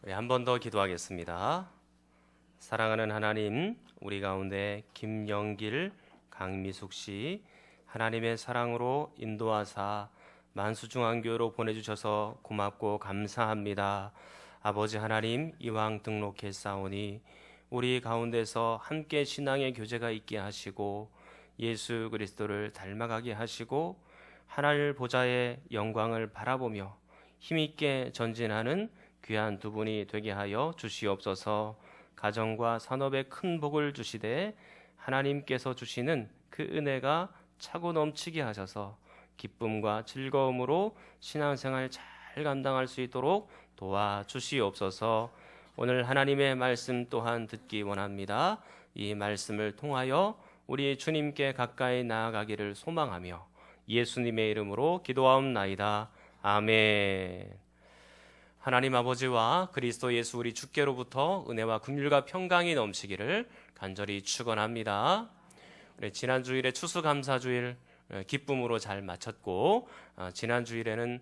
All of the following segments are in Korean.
우리 한 번 더 기도하겠습니다. 사랑하는 하나님, 우리 가운데 김영길, 강미숙 씨 하나님의 사랑으로 인도하사 만수중앙교회로 보내주셔서 고맙고 감사합니다. 아버지 하나님, 이왕 등록했사오니 우리 가운데서 함께 신앙의 교제가 있게 하시고 예수 그리스도를 닮아가게 하시고 하늘 보좌의 영광을 바라보며 힘있게 전진하는 귀한 두 분이 되게 하여 주시옵소서. 가정과 산업에 큰 복을 주시되 하나님께서 주시는 그 은혜가 차고 넘치게 하셔서 기쁨과 즐거움으로 신앙생활 잘 감당할 수 있도록 도와주시옵소서. 오늘 하나님의 말씀 또한 듣기 원합니다. 이 말씀을 통하여 우리 주님께 가까이 나아가기를 소망하며 예수님의 이름으로 기도하옵나이다. 아멘. 하나님 아버지와 그리스도 예수 우리 주께로부터 은혜와 긍휼과 평강이 넘치기를 간절히 축원합니다. 우리 지난 주일에 추수감사주일 기쁨으로 잘 마쳤고 지난 주일에는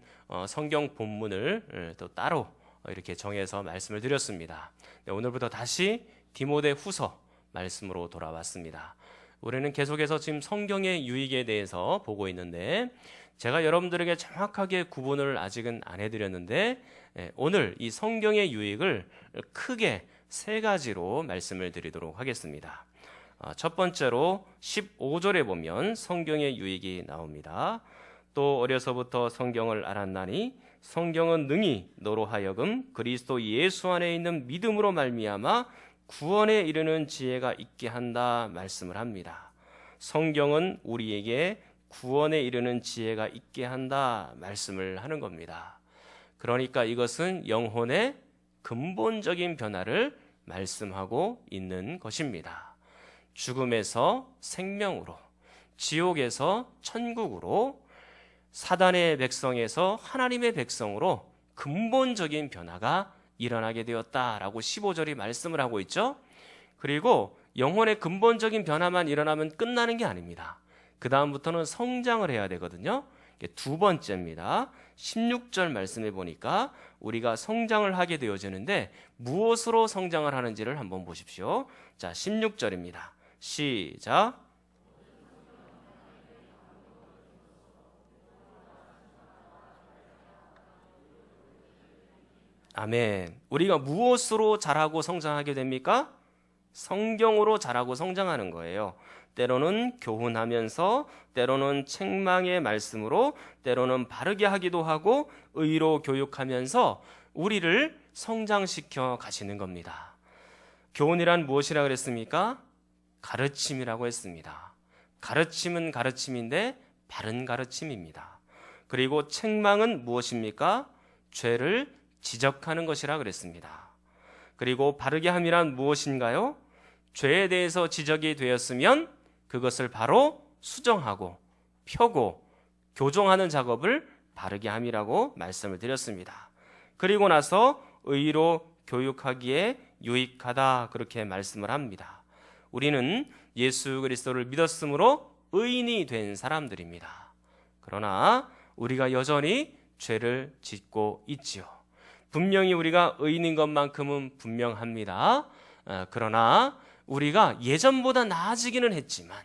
성경 본문을 또 따로 이렇게 정해서 말씀을 드렸습니다. 오늘부터 다시 디모데 후서 말씀으로 돌아왔습니다. 우리는 계속해서 지금 성경의 유익에 대해서 보고 있는데 제가 여러분들에게 정확하게 구분을 아직은 안 해드렸는데 오늘 이 성경의 유익을 크게 세 가지로 말씀을 드리도록 하겠습니다. 첫 번째로 15절에 보면 성경의 유익이 나옵니다. 또 어려서부터 성경을 알았나니 성경은 능히 너로 하여금 그리스도 예수 안에 있는 믿음으로 말미암아 구원에 이르는 지혜가 있게 한다 말씀을 합니다. 성경은 우리에게 구원에 이르는 지혜가 있게 한다 말씀을 하는 겁니다. 그러니까 이것은 영혼의 근본적인 변화를 말씀하고 있는 것입니다. 죽음에서 생명으로, 지옥에서 천국으로, 사단의 백성에서 하나님의 백성으로 근본적인 변화가 일어나게 되었다라고 15절이 말씀을 하고 있죠. 그리고 영혼의 근본적인 변화만 일어나면 끝나는 게 아닙니다. 그 다음부터는 성장을 해야 되거든요. 두 번째입니다. 16절 말씀해 보니까 우리가 성장을 하게 되어지는데 무엇으로 성장을 하는지를 한번 보십시오. 자, 16절입니다. 시작. 아멘. 우리가 무엇으로 자라고 성장하게 됩니까? 성경으로 자라고 성장하는 거예요. 때로는 교훈하면서, 때로는 책망의 말씀으로, 때로는 바르게 하기도 하고 의로 교육하면서 우리를 성장시켜 가시는 겁니다. 교훈이란 무엇이라 그랬습니까? 가르침이라고 했습니다. 가르침은 가르침인데 바른 가르침입니다. 그리고 책망은 무엇입니까? 죄를 지적하는 것이라 그랬습니다. 그리고 바르게 함이란 무엇인가요? 죄에 대해서 지적이 되었으면 그것을 바로 수정하고 펴고 교정하는 작업을 바르게 함이라고 말씀을 드렸습니다. 그리고 나서 의로 교육하기에 유익하다 그렇게 말씀을 합니다. 우리는 예수 그리스도를 믿었으므로 의인이 된 사람들입니다. 그러나 우리가 여전히 죄를 짓고 있지요. 분명히 우리가 의인인 것만큼은 분명합니다. 그러나 우리가 예전보다 나아지기는 했지만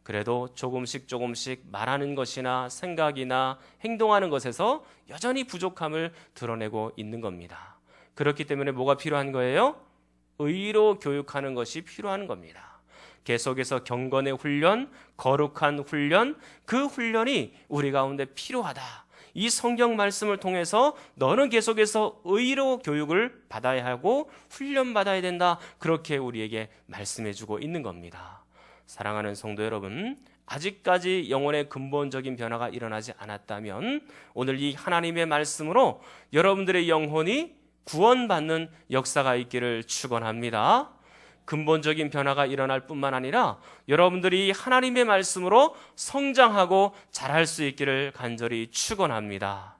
그래도 조금씩 말하는 것이나 생각이나 행동하는 것에서 여전히 부족함을 드러내고 있는 겁니다. 그렇기 때문에 뭐가 필요한 거예요? 의로 교육하는 것이 필요한 겁니다. 계속해서 경건의 훈련, 거룩한 훈련, 그 훈련이 우리 가운데 필요하다. 이 성경 말씀을 통해서 너는 계속해서 의로 교육을 받아야 하고 훈련받아야 된다. 그렇게 우리에게 말씀해주고 있는 겁니다. 사랑하는 성도 여러분, 아직까지 영혼의 근본적인 변화가 일어나지 않았다면 오늘 이 하나님의 말씀으로 여러분들의 영혼이 구원받는 역사가 있기를 축원합니다. 근본적인 변화가 일어날 뿐만 아니라 여러분들이 하나님의 말씀으로 성장하고 자랄 수 있기를 간절히 축원합니다.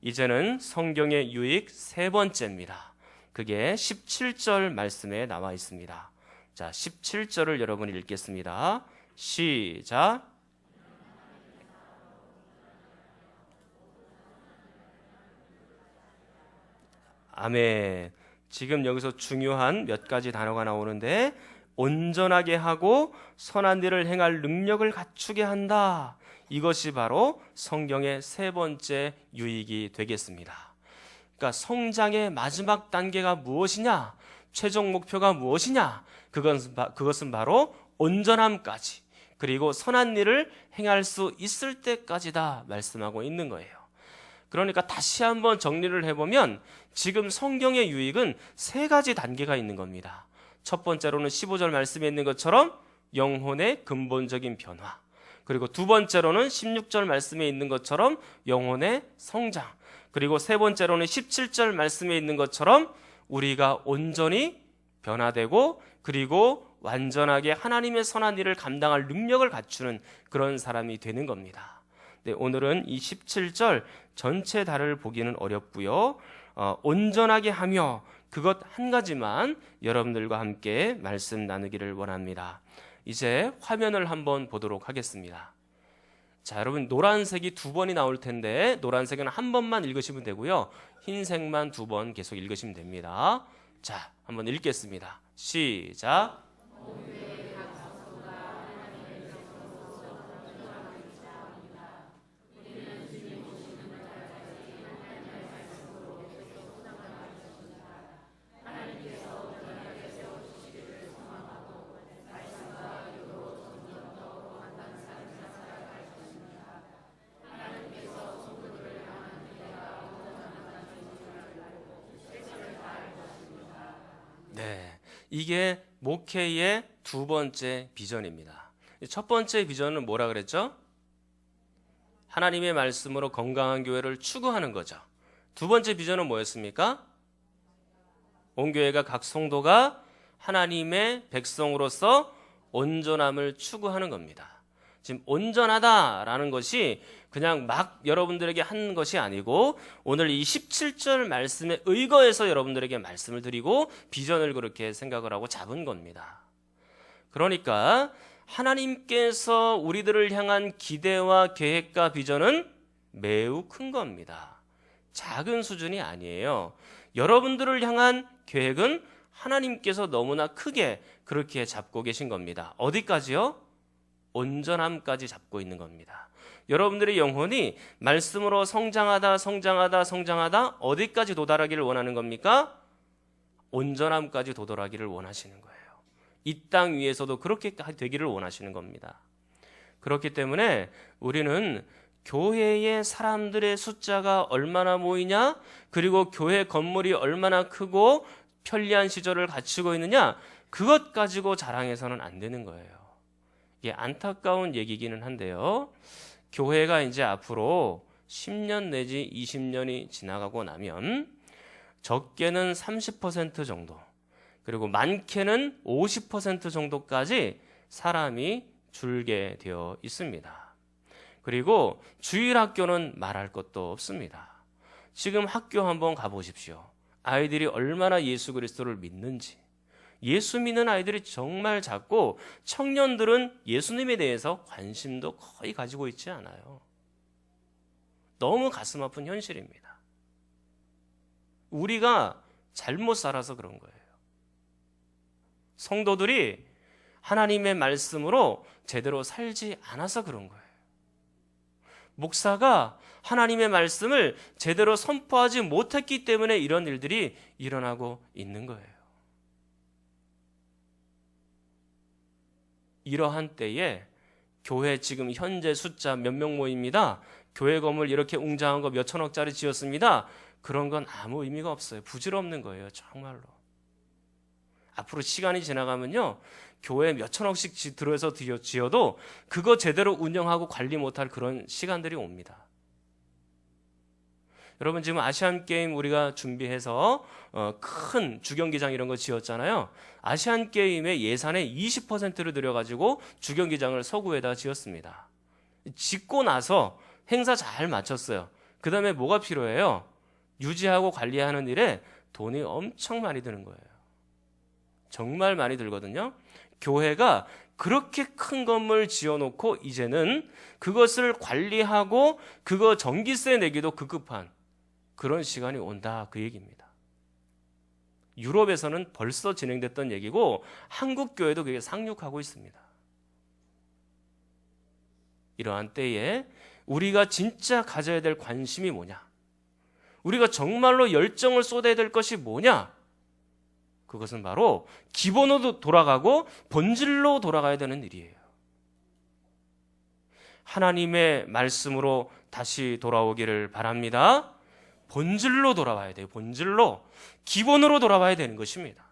이제는 성경의 유익 세 번째입니다. 그게 17절 말씀에 나와 있습니다. 자, 17절을 여러분이 읽겠습니다. 시작. 아멘. 지금 여기서 중요한 몇 가지 단어가 나오는데, 온전하게 하고 선한 일을 행할 능력을 갖추게 한다. 이것이 바로 성경의 세 번째 유익이 되겠습니다. 그러니까 성장의 마지막 단계가 무엇이냐, 최종 목표가 무엇이냐, 그것은 바로 온전함까지, 그리고 선한 일을 행할 수 있을 때까지다 말씀하고 있는 거예요. 그러니까 다시 한번 정리를 해보면 지금 성경의 유익은 세 가지 단계가 있는 겁니다. 첫 번째로는 15절 말씀에 있는 것처럼 영혼의 근본적인 변화, 그리고 두 번째로는 16절 말씀에 있는 것처럼 영혼의 성장, 그리고 세 번째로는 17절 말씀에 있는 것처럼 우리가 온전히 변화되고 그리고 완전하게 하나님의 선한 일을 감당할 능력을 갖추는 그런 사람이 되는 겁니다. 네, 오늘은 이 17절 전체 달을 보기는 어렵고요. 온전하게 하며 그것 한 가지만 여러분들과 함께 말씀 나누기를 원합니다. 이제 화면을 한번 보도록 하겠습니다. 자, 여러분 노란색이 두 번이 나올 텐데 노란색은 한 번만 읽으시면 되고요. 흰색만 두 번 계속 읽으시면 됩니다. 자, 한번 읽겠습니다. 시작. 네, 이게 목회의 두 번째 비전입니다. 첫 번째 비전은 뭐라 그랬죠? 하나님의 말씀으로 건강한 교회를 추구하는 거죠. 두 번째 비전은 뭐였습니까? 온 교회가 각 성도가 하나님의 백성으로서 온전함을 추구하는 겁니다. 지금 온전하다라는 것이 그냥 막 여러분들에게 한 것이 아니고 오늘 이 17절 말씀에 의거해서 여러분들에게 말씀을 드리고 비전을 그렇게 생각을 하고 잡은 겁니다. 그러니까 하나님께서 우리들을 향한 기대와 계획과 비전은 매우 큰 겁니다. 작은 수준이 아니에요. 여러분들을 향한 계획은 하나님께서 너무나 크게 그렇게 잡고 계신 겁니다. 어디까지요? 온전함까지 잡고 있는 겁니다. 여러분들의 영혼이 말씀으로 성장하다 어디까지 도달하기를 원하는 겁니까? 온전함까지 도달하기를 원하시는 거예요. 이 땅 위에서도 그렇게 되기를 원하시는 겁니다. 그렇기 때문에 우리는 교회의 사람들의 숫자가 얼마나 모이냐, 그리고 교회 건물이 얼마나 크고 편리한 시설을 갖추고 있느냐, 그것 가지고 자랑해서는 안 되는 거예요. 이게 안타까운 얘기기는 한데요. 교회가 이제 앞으로 10년 내지 20년이 지나가고 나면 적게는 30% 정도, 그리고 많게는 50% 정도까지 사람이 줄게 되어 있습니다. 그리고 주일학교는 말할 것도 없습니다. 지금 학교 한번 가보십시오. 아이들이 얼마나 예수 그리스도를 믿는지. 예수 믿는 아이들이 정말 작고 청년들은 예수님에 대해서 관심도 거의 가지고 있지 않아요. 너무 가슴 아픈 현실입니다. 우리가 잘못 살아서 그런 거예요. 성도들이 하나님의 말씀으로 제대로 살지 않아서 그런 거예요. 목사가 하나님의 말씀을 제대로 선포하지 못했기 때문에 이런 일들이 일어나고 있는 거예요. 이러한 때에 교회 지금 현재 숫자 몇 명 모입니다. 교회 건물 이렇게 웅장한 거 몇 천억짜리 지었습니다. 그런 건 아무 의미가 없어요. 부질없는 거예요. 정말로. 앞으로 시간이 지나가면요, 교회 몇 천억씩 들어서 지어도 그거 제대로 운영하고 관리 못할 그런 시간들이 옵니다. 여러분 지금 아시안게임 우리가 준비해서 큰 주경기장 이런 거 지었잖아요. 아시안게임의 예산의 20%를 들여가지고 주경기장을 서구에다 지었습니다. 짓고 나서 행사 잘 마쳤어요. 그 다음에 뭐가 필요해요? 유지하고 관리하는 일에 돈이 엄청 많이 드는 거예요. 정말 많이 들거든요. 교회가 그렇게 큰 건물 지어놓고 이제는 그것을 관리하고 그거 전기세 내기도 급급한 그런 시간이 온다, 그 얘기입니다. 유럽에서는 벌써 진행됐던 얘기고 한국 교회도 그게 상륙하고 있습니다. 이러한 때에 우리가 진짜 가져야 될 관심이 뭐냐? 우리가 정말로 열정을 쏟아야 될 것이 뭐냐? 그것은 바로 기본으로 돌아가고 본질로 돌아가야 되는 일이에요. 하나님의 말씀으로 다시 돌아오기를 바랍니다. 본질로 돌아와야 돼요. 본질로, 기본으로 돌아와야 되는 것입니다.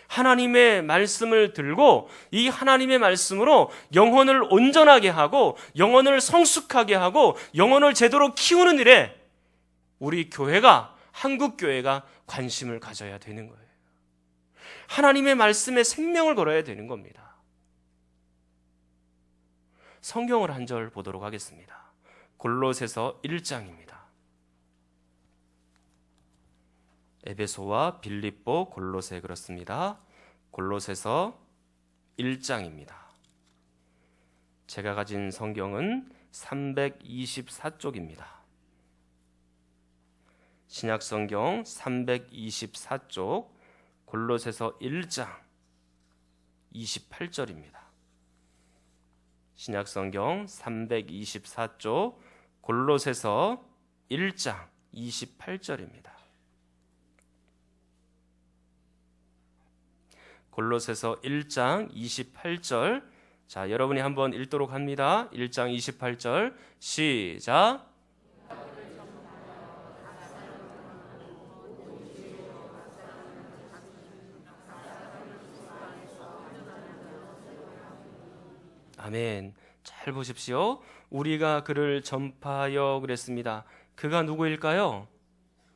하나님의 말씀을 들고 이 하나님의 말씀으로 영혼을 온전하게 하고 영혼을 성숙하게 하고 영혼을 제대로 키우는 일에 우리 교회가, 한국 교회가 관심을 가져야 되는 거예요. 하나님의 말씀에 생명을 걸어야 되는 겁니다. 성경을 한 절 보도록 하겠습니다. 골로새서 1장입니다. 에베소와 빌립보, 골로새 그렇습니다. 골로새서 1장입니다. 제가 가진 성경은 324쪽입니다. 신약성경 324쪽 골로새서 1장 28절입니다. 신약성경 324쪽 골로새서 1장 28절입니다. 골로새서 1장 28절. 자, 여러분이 한번 읽도록 합니다. 1장 28절 시작. 아멘. 잘 보십시오. 우리가 그를 전파하여 그랬습니다. 그가 누구일까요?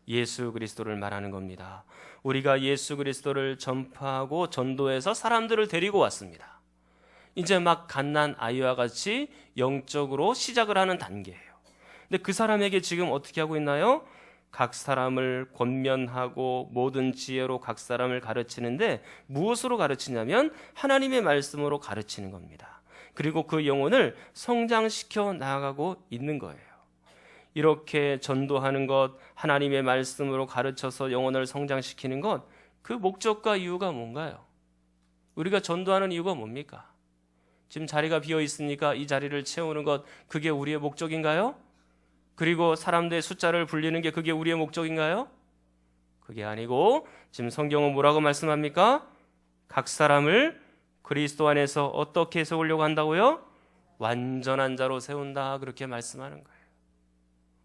예수 그리스도를 말하는 겁니다. 우리가 예수 그리스도를 전파하고 전도해서 사람들을 데리고 왔습니다. 이제 막 갓난 아이와 같이 영적으로 시작을 하는 단계예요. 근데 그 사람에게 지금 어떻게 하고 있나요? 각 사람을 권면하고 모든 지혜로 각 사람을 가르치는데 무엇으로 가르치냐면 하나님의 말씀으로 가르치는 겁니다. 그리고 그 영혼을 성장시켜 나아가고 있는 거예요. 이렇게 전도하는 것, 하나님의 말씀으로 가르쳐서 영혼을 성장시키는 것, 그 목적과 이유가 뭔가요? 우리가 전도하는 이유가 뭡니까? 지금 자리가 비어 있으니까 이 자리를 채우는 것, 그게 우리의 목적인가요? 그리고 사람들의 숫자를 불리는 게 그게 우리의 목적인가요? 그게 아니고 지금 성경은 뭐라고 말씀합니까? 각 사람을 그리스도 안에서 어떻게 세우려고 한다고요? 완전한 자로 세운다, 그렇게 말씀하는 거예요.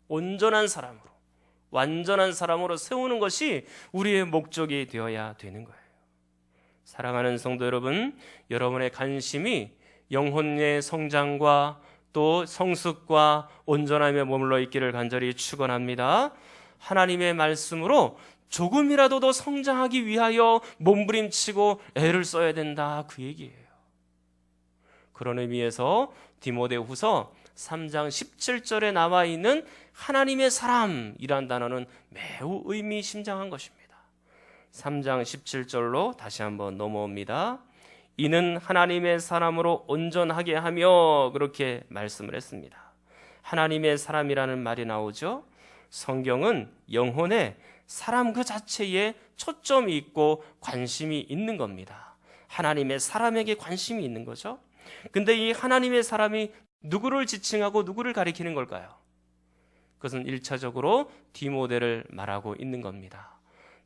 온전한 사람으로, 완전한 사람으로 세우는 것이 우리의 목적이 되어야 되는 거예요. 사랑하는 성도 여러분, 여러분의 관심이 영혼의 성장과 또 성숙과 온전함에 머물러 있기를 간절히 축원합니다. 하나님의 말씀으로 조금이라도 더 성장하기 위하여 몸부림치고 애를 써야 된다, 그 얘기예요. 그런 의미에서 디모데후서 3장 17절에 나와 있는 하나님의 사람이란 단어는 매우 의미심장한 것입니다. 3장 17절로 다시 한번 넘어옵니다. 이는 하나님의 사람으로 온전하게 하며, 그렇게 말씀을 했습니다. 하나님의 사람이라는 말이 나오죠. 성경은 영혼에 사람 그 자체에 초점이 있고 관심이 있는 겁니다. 하나님의 사람에게 관심이 있는 거죠. 근데 이 하나님의 사람이 누구를 지칭하고 누구를 가리키는 걸까요? 그것은 1차적으로 디모데를 말하고 있는 겁니다.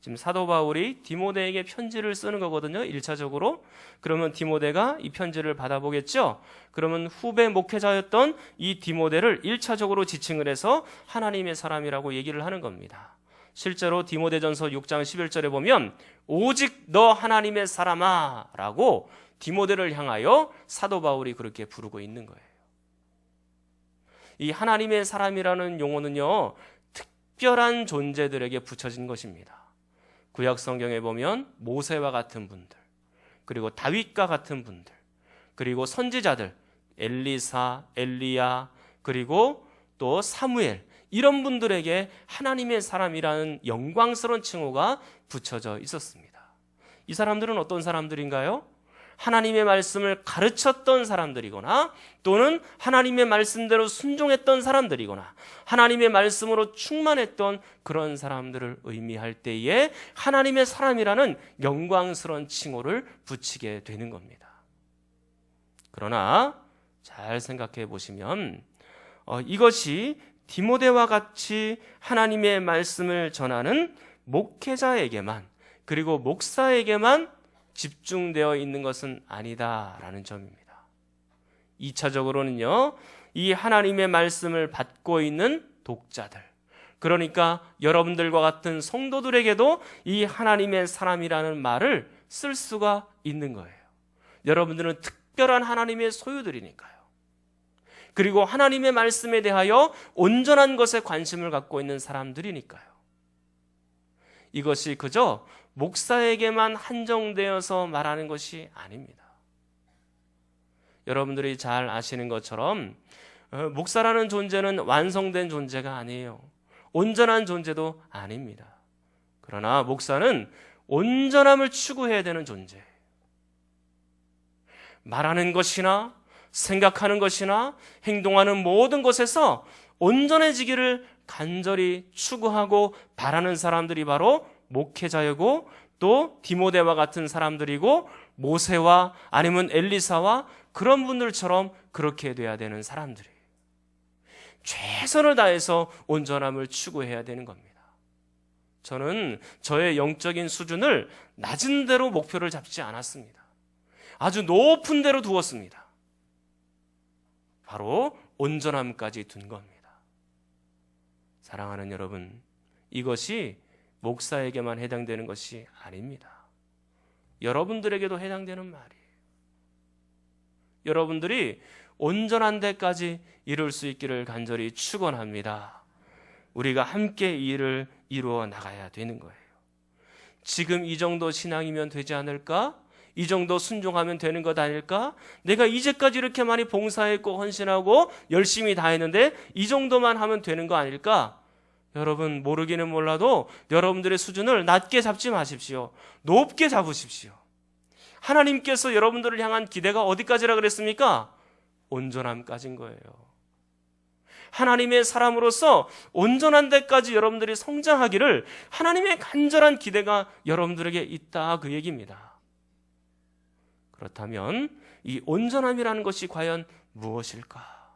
지금 사도 바울이 디모데에게 편지를 쓰는 거거든요. 1차적으로. 그러면 디모데가 이 편지를 받아보겠죠. 그러면 후배 목회자였던 이 디모데를 1차적으로 지칭을 해서 하나님의 사람이라고 얘기를 하는 겁니다. 실제로 디모데전서 6장 11절에 보면 오직 너 하나님의 사람아 라고 디모데를 향하여 사도 바울이 그렇게 부르고 있는 거예요. 이 하나님의 사람이라는 용어는요, 특별한 존재들에게 붙여진 것입니다. 구약 성경에 보면 모세와 같은 분들, 그리고 다윗과 같은 분들, 그리고 선지자들, 엘리사, 엘리야, 그리고 또 사무엘, 이런 분들에게 하나님의 사람이라는 영광스러운 칭호가 붙여져 있었습니다. 이 사람들은 어떤 사람들인가요? 하나님의 말씀을 가르쳤던 사람들이거나 또는 하나님의 말씀대로 순종했던 사람들이거나 하나님의 말씀으로 충만했던 그런 사람들을 의미할 때에 하나님의 사람이라는 영광스러운 칭호를 붙이게 되는 겁니다. 그러나 잘 생각해 보시면 이것이 디모데와 같이 하나님의 말씀을 전하는 목회자에게만 그리고 목사에게만 집중되어 있는 것은 아니다라는 점입니다. 2차적으로는요, 이 하나님의 말씀을 받고 있는 독자들, 그러니까 여러분들과 같은 성도들에게도 이 하나님의 사람이라는 말을 쓸 수가 있는 거예요. 여러분들은 특별한 하나님의 소유들이니까요. 그리고 하나님의 말씀에 대하여 온전한 것에 관심을 갖고 있는 사람들이니까요. 이것이 그저 목사에게만 한정되어서 말하는 것이 아닙니다. 여러분들이 잘 아시는 것처럼 목사라는 존재는 완성된 존재가 아니에요. 온전한 존재도 아닙니다. 그러나 목사는 온전함을 추구해야 되는 존재예요. 말하는 것이나 생각하는 것이나 행동하는 모든 것에서 온전해지기를 간절히 추구하고 바라는 사람들이 바로 목회자이고 또 디모데와 같은 사람들이고 모세와 아니면 엘리사와 그런 분들처럼 그렇게 돼야 되는 사람들이에요. 최선을 다해서 온전함을 추구해야 되는 겁니다. 저는 저의 영적인 수준을 낮은 데로 목표를 잡지 않았습니다. 아주 높은 데로 두었습니다. 바로 온전함까지 둔 겁니다. 사랑하는 여러분, 이것이 목사에게만 해당되는 것이 아닙니다. 여러분들에게도 해당되는 말이에요. 여러분들이 온전한 데까지 이룰 수 있기를 간절히 축원합니다. 우리가 함께 이 일을 이루어 나가야 되는 거예요. 지금 이 정도 신앙이면 되지 않을까? 이 정도 순종하면 되는 것 아닐까? 내가 이제까지 이렇게 많이 봉사했고 헌신하고 열심히 다 했는데 이 정도만 하면 되는 거 아닐까? 여러분, 모르기는 몰라도 여러분들의 수준을 낮게 잡지 마십시오. 높게 잡으십시오. 하나님께서 여러분들을 향한 기대가 어디까지라 그랬습니까? 온전함까지인 거예요. 하나님의 사람으로서 온전한 데까지 여러분들이 성장하기를 하나님의 간절한 기대가 여러분들에게 있다, 그 얘기입니다. 그렇다면 이 온전함이라는 것이 과연 무엇일까?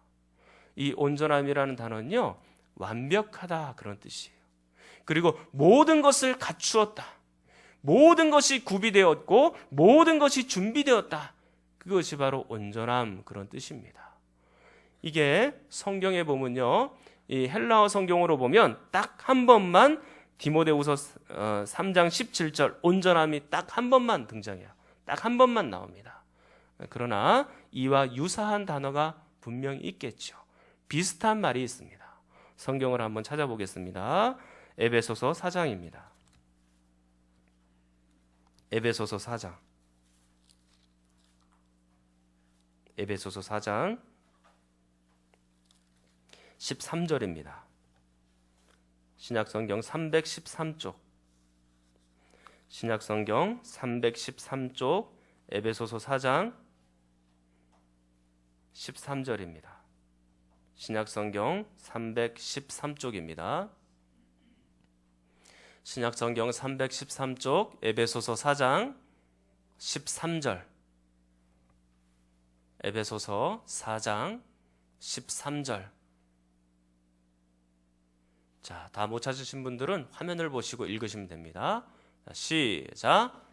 이 온전함이라는 단어는요, 완벽하다, 그런 뜻이에요. 그리고 모든 것을 갖추었다, 모든 것이 구비되었고 모든 것이 준비되었다, 그것이 바로 온전함, 그런 뜻입니다. 이게 성경에 보면요, 이 헬라어 성경으로 보면 딱 한 번만 디모데후서 3장 17절 온전함이 딱 한 번만 등장해요. 딱 한 번만 나옵니다. 그러나 이와 유사한 단어가 분명히 있겠죠. 비슷한 말이 있습니다. 성경을 한번 찾아보겠습니다. 에베소서 4장입니다. 에베소서 4장. 에베소서 4장 13절입니다. 신약성경 313쪽. 신약성경 313쪽 에베소서 4장 13절입니다. 신약성경 313쪽입니다. 신약성경 313쪽 에베소서 4장 13절. 에베소서 4장 13절. 자, 다 못 찾으신 분들은 화면을 보시고 읽으시면 됩니다. 자, 시작.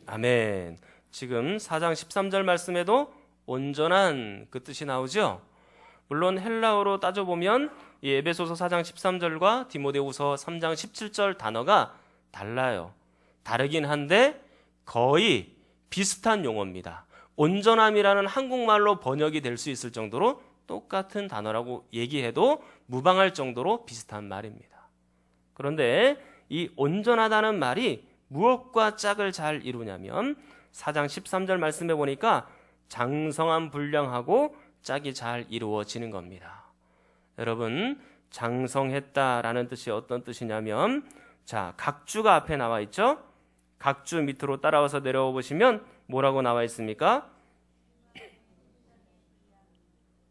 아멘. 지금 4장 13절 말씀에도 온전한 그 뜻이 나오죠. 물론 헬라어로 따져보면 이 에베소서 4장 13절과 디모데후서 3장 17절 단어가 달라요. 다르긴 한데 거의 비슷한 용어입니다. 온전함이라는 한국말로 번역이 될 수 있을 정도로 똑같은 단어라고 얘기해도 무방할 정도로 비슷한 말입니다. 그런데 이 온전하다는 말이 무엇과 짝을 잘 이루냐면 4장 13절 말씀해 보니까 장성한 분량하고 짝이 잘 이루어지는 겁니다. 여러분, 장성했다라는 뜻이 어떤 뜻이냐면, 자, 각주가 앞에 나와 있죠? 각주 밑으로 따라와서 내려와 보시면 뭐라고 나와 있습니까?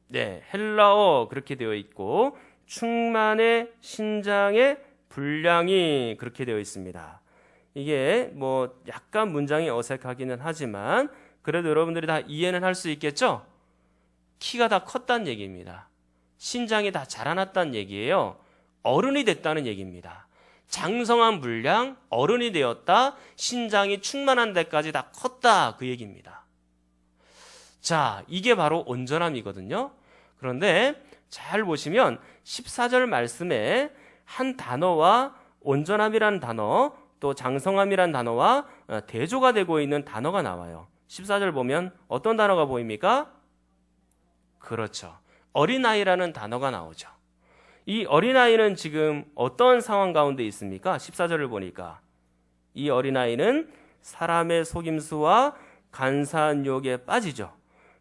네, 헬라어 그렇게 되어 있고, 충만의 신장의 분량이 그렇게 되어 있습니다. 이게 뭐 약간 문장이 어색하기는 하지만 그래도 여러분들이 다 이해는 할 수 있겠죠? 키가 다 컸다는 얘기입니다. 신장이 다 자라났다는 얘기예요. 어른이 됐다는 얘기입니다. 장성한 분량, 어른이 되었다, 신장이 충만한 데까지 다 컸다, 그 얘기입니다. 자, 이게 바로 온전함이거든요. 그런데 잘 보시면 14절 말씀에 한 단어와 온전함이라는 단어, 또 장성함이라는 단어와 대조가 되고 있는 단어가 나와요. 14절 보면 어떤 단어가 보입니까? 그렇죠. 어린아이라는 단어가 나오죠. 이 어린아이는 지금 어떤 상황 가운데 있습니까? 14절을 보니까 이 어린아이는 사람의 속임수와 간사한 유혹에 빠지죠.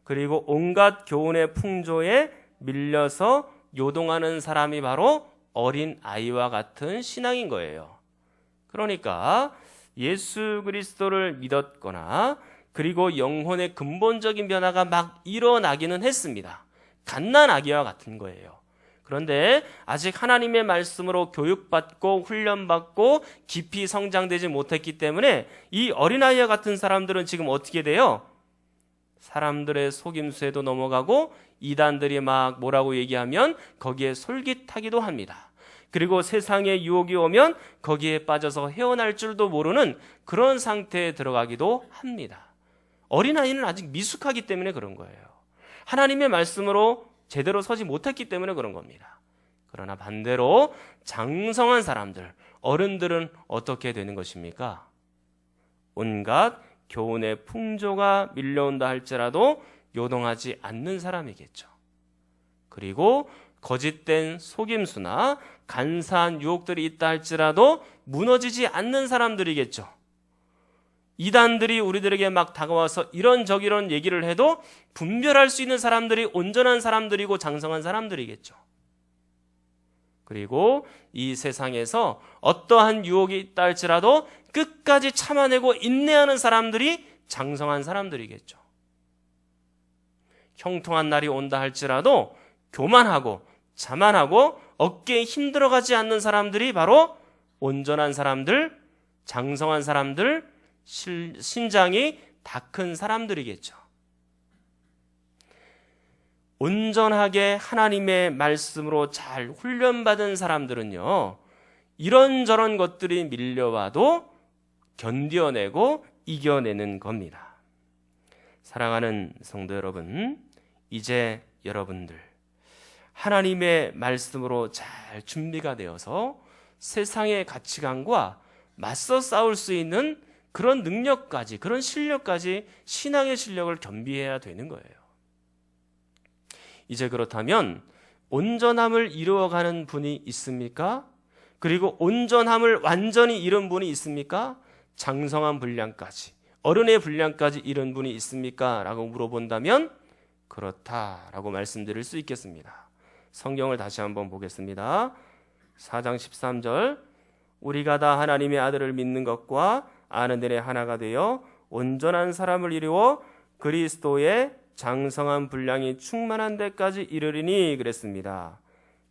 그리고 온갖 교훈의 풍조에 밀려서 요동하는 사람이 바로 어린아이와 같은 신앙인 거예요. 그러니까 예수 그리스도를 믿었거나 그리고 영혼의 근본적인 변화가 막 일어나기는 했습니다. 갓난아기와 같은 거예요. 그런데 아직 하나님의 말씀으로 교육받고 훈련받고 깊이 성장되지 못했기 때문에 이 어린아이와 같은 사람들은 지금 어떻게 돼요? 사람들의 속임수에도 넘어가고 이단들이 막 뭐라고 얘기하면 거기에 솔깃하기도 합니다. 그리고 세상의 유혹이 오면 거기에 빠져서 헤어날 줄도 모르는 그런 상태에 들어가기도 합니다. 어린아이는 아직 미숙하기 때문에 그런 거예요. 하나님의 말씀으로 제대로 서지 못했기 때문에 그런 겁니다. 그러나 반대로 장성한 사람들, 어른들은 어떻게 되는 것입니까? 온갖 교훈의 풍조가 밀려온다 할지라도 요동하지 않는 사람이겠죠. 그리고 거짓된 속임수나 간사한 유혹들이 있다 할지라도 무너지지 않는 사람들이겠죠. 이단들이 우리들에게 막 다가와서 이런저런 얘기를 해도 분별할 수 있는 사람들이 온전한 사람들이고 장성한 사람들이겠죠. 그리고 이 세상에서 어떠한 유혹이 있다 할지라도 끝까지 참아내고 인내하는 사람들이 장성한 사람들이겠죠. 형통한 날이 온다 할지라도 교만하고 자만하고 어깨에 힘들어가지 않는 사람들이 바로 온전한 사람들, 장성한 사람들, 신장이 다 큰 사람들이겠죠. 온전하게 하나님의 말씀으로 잘 훈련받은 사람들은요, 이런저런 것들이 밀려와도 견뎌내고 이겨내는 겁니다. 사랑하는 성도 여러분, 이제 여러분들 하나님의 말씀으로 잘 준비가 되어서 세상의 가치관과 맞서 싸울 수 있는 그런 능력까지, 그런 실력까지, 신앙의 실력을 겸비해야 되는 거예요. 이제 그렇다면 온전함을 이루어가는 분이 있습니까? 그리고 온전함을 완전히 이룬 분이 있습니까? 장성한 분량까지, 어른의 분량까지 이룬 분이 있습니까? 라고 물어본다면 그렇다라고 말씀드릴 수 있겠습니다. 성경을 다시 한번 보겠습니다. 4장 13절, 우리가 다 하나님의 아들을 믿는 것과 아는 일에 하나가 되어 온전한 사람을 이루어 그리스도의 장성한 분량이 충만한 데까지 이르리니 그랬습니다.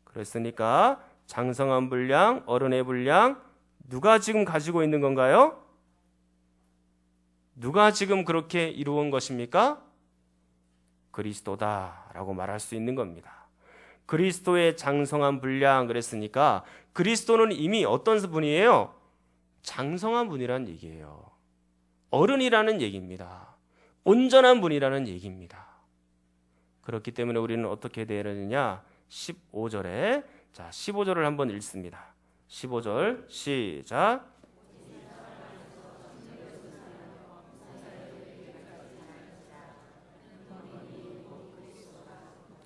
그랬으니까 장성한 분량, 어른의 분량, 누가 지금 가지고 있는 건가요? 누가 지금 그렇게 이루은 것입니까? 그리스도다라고 말할 수 있는 겁니다. 그리스도의 장성한 분량 그랬으니까 그리스도는 이미 어떤 분이에요? 장성한 분이라는 얘기예요. 어른이라는 얘기입니다. 온전한 분이라는 얘기입니다. 그렇기 때문에 우리는 어떻게 되어야 되느냐? 15절에, 자, 15절을 한번 읽습니다. 15절 시작.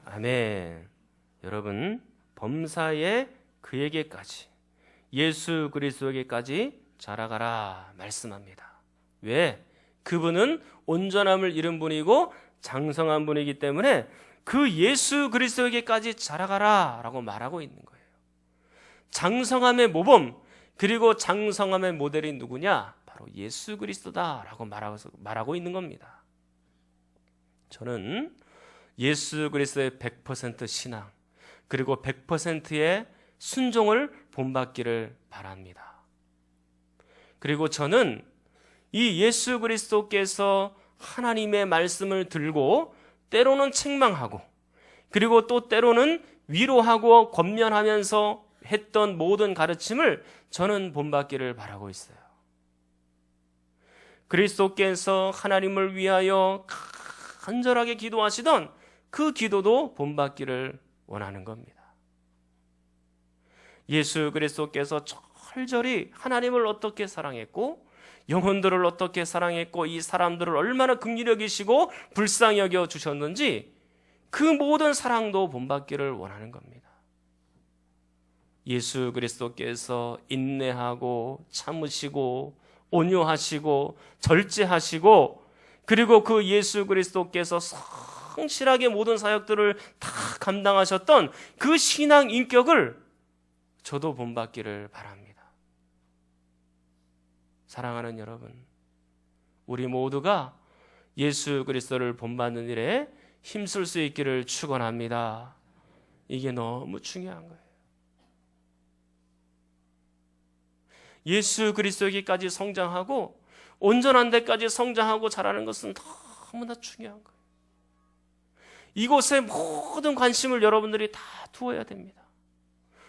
아멘. 여러분, 범사에 그에게까지, 예수 그리스도에게까지 자라가라 말씀합니다. 왜? 그분은 온전함을 이룬 분이고 장성한 분이기 때문에 그 예수 그리스도에게까지 자라가라 라고 말하고 있는 거예요. 장성함의 모범, 그리고 장성함의 모델이 누구냐? 바로 예수 그리스도다 라고 말하고 있는 겁니다. 저는 예수 그리스도의 100% 신앙, 그리고 100%의 순종을 본받기를 바랍니다. 그리고 저는 이 예수 그리스도께서 하나님의 말씀을 들고 때로는 책망하고, 그리고 또 때로는 위로하고 권면하면서 했던 모든 가르침을 저는 본받기를 바라고 있어요. 그리스도께서 하나님을 위하여 간절하게 기도하시던 그 기도도 본받기를 원하는 겁니다. 예수 그리스도께서 철저히 하나님을 어떻게 사랑했고, 영혼들을 어떻게 사랑했고, 이 사람들을 얼마나 긍휼히 여기시고 불쌍히 여겨 주셨는지, 그 모든 사랑도 본받기를 원하는 겁니다. 예수 그리스도께서 인내하고 참으시고 온유하시고 절제하시고, 그리고 그 예수 그리스도께서 성실하게 모든 사역들을 다 감당하셨던 그 신앙 인격을 저도 본받기를 바랍니다. 사랑하는 여러분, 우리 모두가 예수 그리스도를 본받는 일에 힘쓸 수 있기를 축원합니다. 이게 너무 중요한 거예요. 예수 그리스도에게까지 성장하고 온전한 데까지 성장하고 자라는 것은 너무나 중요한 거예요. 이곳에 모든 관심을 여러분들이 다 두어야 됩니다.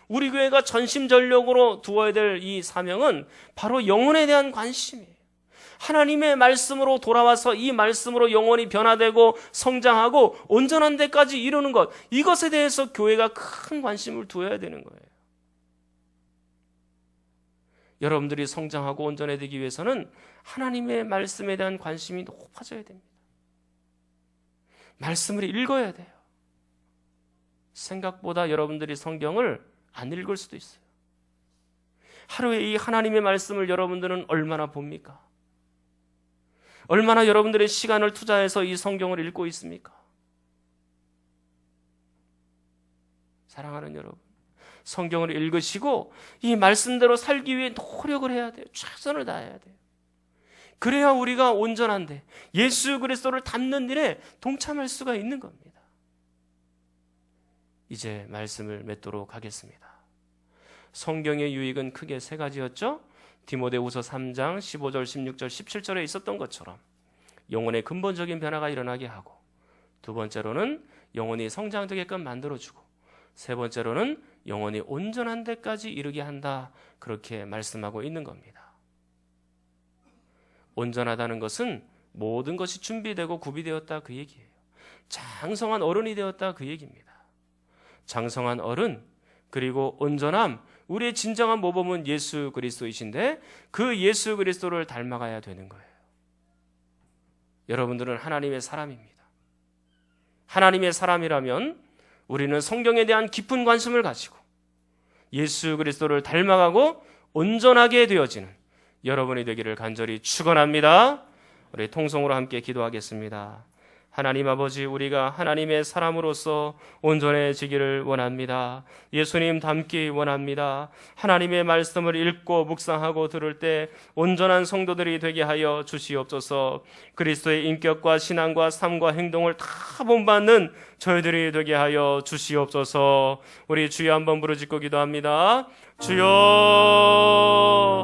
우리 교회가 전심전력으로 두어야 될 이 사명은 바로 영혼에 대한 관심이에요. 하나님의 말씀으로 돌아와서 이 말씀으로 영혼이 변화되고 성장하고 온전한 데까지 이루는 것, 이것에 대해서 교회가 큰 관심을 두어야 되는 거예요. 여러분들이 성장하고 온전해지기 위해서는 하나님의 말씀에 대한 관심이 높아져야 됩니다. 말씀을 읽어야 돼요. 생각보다 여러분들이 성경을 안 읽을 수도 있어요. 하루에 이 하나님의 말씀을 여러분들은 얼마나 봅니까? 얼마나 여러분들의 시간을 투자해서 이 성경을 읽고 있습니까? 사랑하는 여러분, 성경을 읽으시고 이 말씀대로 살기 위해 노력을 해야 돼요. 최선을 다해야 돼요. 그래야 우리가 온전한데 예수 그리스도를 닮는 일에 동참할 수가 있는 겁니다. 이제 말씀을 맺도록 하겠습니다. 성경의 유익은 크게 세 가지였죠. 디모데후서 3장 15절, 16절, 17절에 있었던 것처럼 영혼의 근본적인 변화가 일어나게 하고, 두 번째로는 영혼이 성장되게끔 만들어주고, 세 번째로는 영혼이 온전한 데까지 이르게 한다, 그렇게 말씀하고 있는 겁니다. 온전하다는 것은 모든 것이 준비되고 구비되었다, 그 얘기예요. 장성한 어른이 되었다, 그 얘기입니다. 장성한 어른, 그리고 온전함, 우리의 진정한 모범은 예수 그리스도이신데 그 예수 그리스도를 닮아가야 되는 거예요. 여러분들은 하나님의 사람입니다. 하나님의 사람이라면 우리는 성경에 대한 깊은 관심을 가지고 예수 그리스도를 닮아가고 온전하게 되어지는 여러분이 되기를 간절히 축원합니다. 우리 통성으로 함께 기도하겠습니다. 하나님 아버지, 우리가 하나님의 사람으로서 온전해지기를 원합니다. 예수님 닮기 원합니다. 하나님의 말씀을 읽고 묵상하고 들을 때 온전한 성도들이 되게 하여 주시옵소서. 그리스도의 인격과 신앙과 삶과 행동을 다 본받는 저희들이 되게 하여 주시옵소서. 우리 주여 한번 부르짖고 기도합니다. 주여.